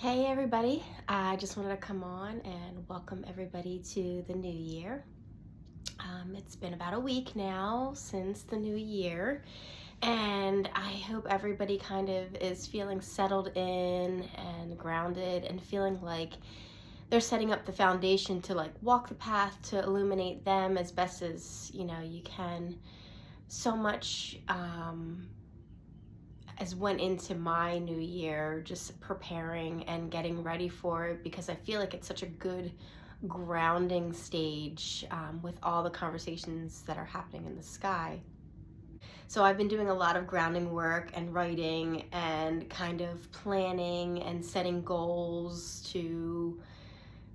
Hey everybody, I just wanted to come on and welcome everybody to the new year. It's been about a week now since the new year, and I hope everybody kind of is feeling settled in and grounded and feeling like they're setting up the foundation to like walk the path to illuminate them as best as you can. So much as went into my new year, just preparing and getting ready for it because I feel like it's such a good grounding stage with all the conversations that are happening in the sky. So I've been doing a lot of grounding work and writing and kind of planning and setting goals to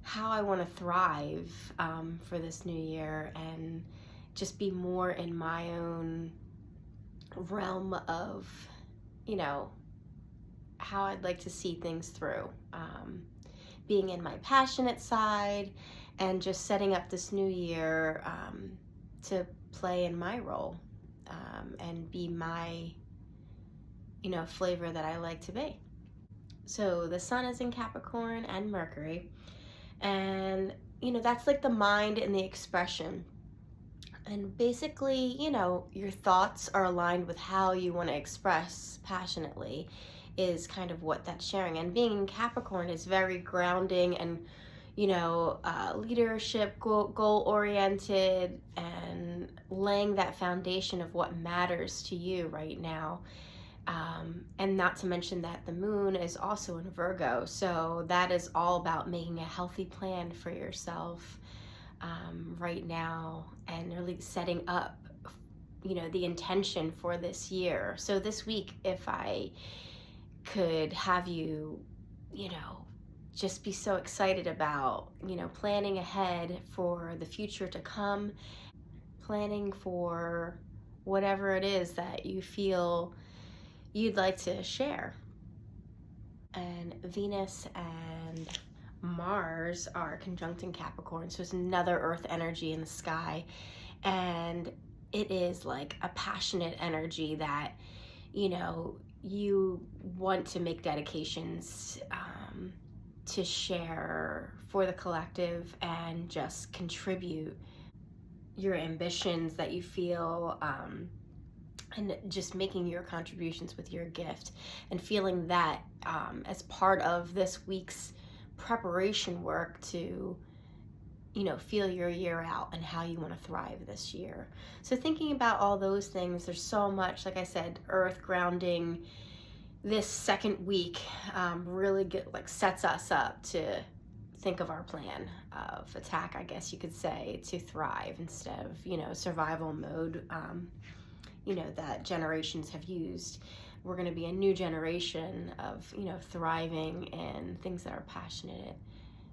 how I want to thrive for this new year and just be more in my own realm of, you know, how I'd like to see things through. Being in my passionate side and just setting up this new year to play in my role and be my, flavor that I like to be. So the sun is in Capricorn and Mercury, and that's like the mind and the expression. And basically, your thoughts are aligned with how you want to express passionately is kind of what that's sharing. And being in Capricorn is very grounding and, leadership, goal oriented, and laying that foundation of what matters to you right now. And not to mention that the moon is also in Virgo. So that is all about making a healthy plan for yourself right now and really setting up the intention for this year. So this week, if I could have you you know just be so excited about planning ahead for the future to come, planning for whatever it is that you feel you'd like to share. And Venus and Mars are conjunct in Capricorn, so it's another earth energy in the sky. And it is like a passionate energy that, you want to make dedications to share for the collective and just contribute your ambitions that you feel, and just making your contributions with your gift and feeling that as part of this week's preparation work to feel your year out and how you want to thrive this year. So thinking about all those things, there's so much, like I said, earth grounding. This second week really good, like sets us up to think of our plan of attack, I guess you could say, to thrive instead of survival mode that generations have used. We're going to be a new generation of thriving in things that are passionate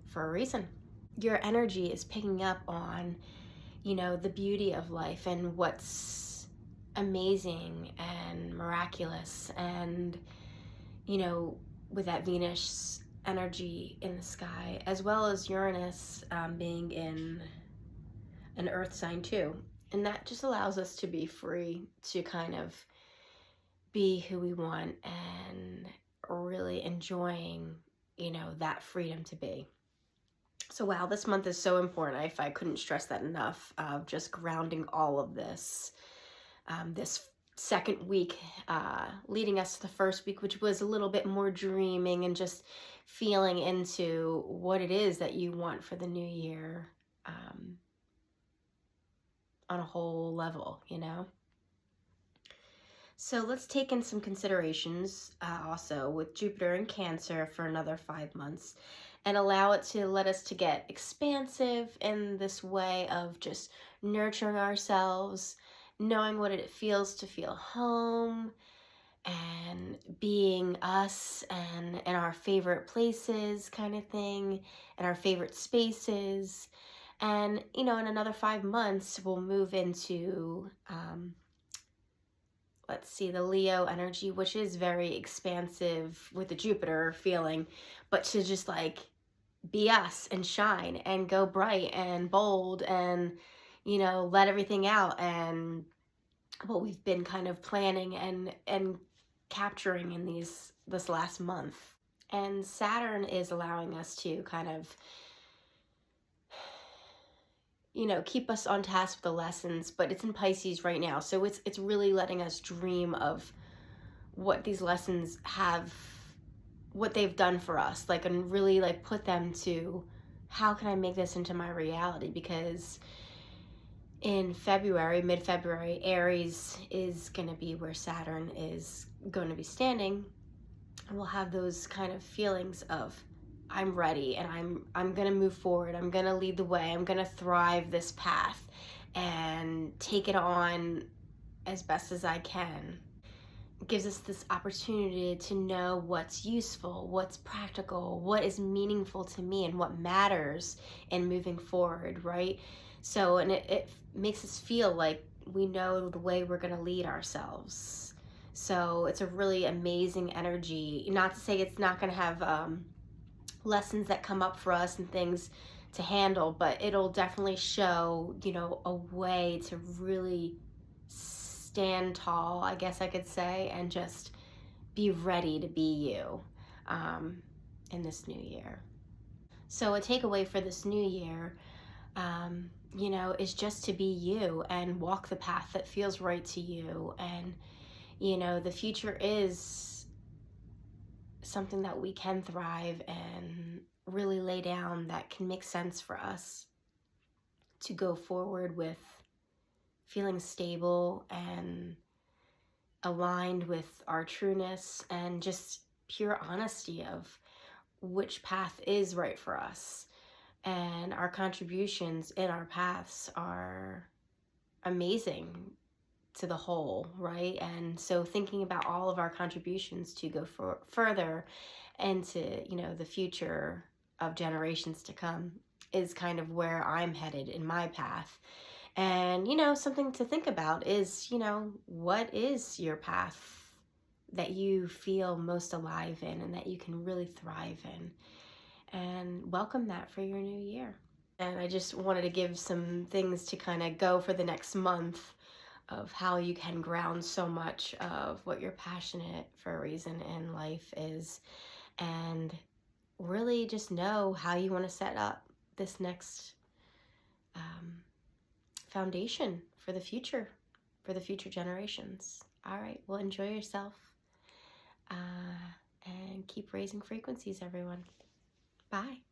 for a reason. Your energy is picking up on the beauty of life and what's amazing and miraculous, and with that Venus energy in the sky, as well as Uranus being in an earth sign too. And that just allows us to be free to kind of be who we want and really enjoying that freedom to be. So wow, this month is so important. If I couldn't stress that enough, of just grounding all of this. This second week leading us to the first week, which was a little bit more dreaming and just feeling into what it is that you want for the new year, on a whole level. So let's take in some considerations also with Jupiter in Cancer for another 5 months, and allow it to let us to get expansive in this way of just nurturing ourselves, knowing what it feels to feel home and being us and in our favorite places kind of thing, and our favorite spaces. And in another 5 months we'll move into let's see, the Leo energy, which is very expansive with the Jupiter feeling, but to just like be us and shine and go bright and bold and, let everything out, and what we've been kind of planning and capturing in this last month. And Saturn is allowing us to kind of, keep us on task with the lessons, but it's in Pisces right now. So it's really letting us dream of what these lessons have, what they've done for us, like, and really like put them to, how can I make this into my reality? Because in February, mid-February, Aries is going to be where Saturn is going to be standing. And we'll have those kind of feelings of, I'm ready, and I'm going to move forward. I'm going to lead the way. I'm going to thrive this path and take it on as best as I can. It gives us this opportunity to know what's useful, what's practical, what is meaningful to me, and what matters in moving forward, right? So, and it makes us feel like we know the way we're going to lead ourselves. So it's a really amazing energy. Not to say it's not going to have lessons that come up for us and things to handle, but it'll definitely show, a way to really stand tall, I guess I could say, and just be ready to be you in this new year. So a takeaway for this new year, is just to be you and walk the path that feels right to you. And, the future is something that we can thrive and really lay down that can make sense for us to go forward with, feeling stable and aligned with our trueness and just pure honesty of which path is right for us. And our contributions in our paths are amazing to the whole, right? And so thinking about all of our contributions to go further into, the future of generations to come is kind of where I'm headed in my path. And, something to think about is, what is your path that you feel most alive in and that you can really thrive in? And welcome that for your new year. And I just wanted to give some things to kind of go for the next month of how you can ground so much of what you're passionate for a reason in life is, and really just know how you want to set up this next foundation for the future generations. All right, well, enjoy yourself and keep raising frequencies, everyone. Bye.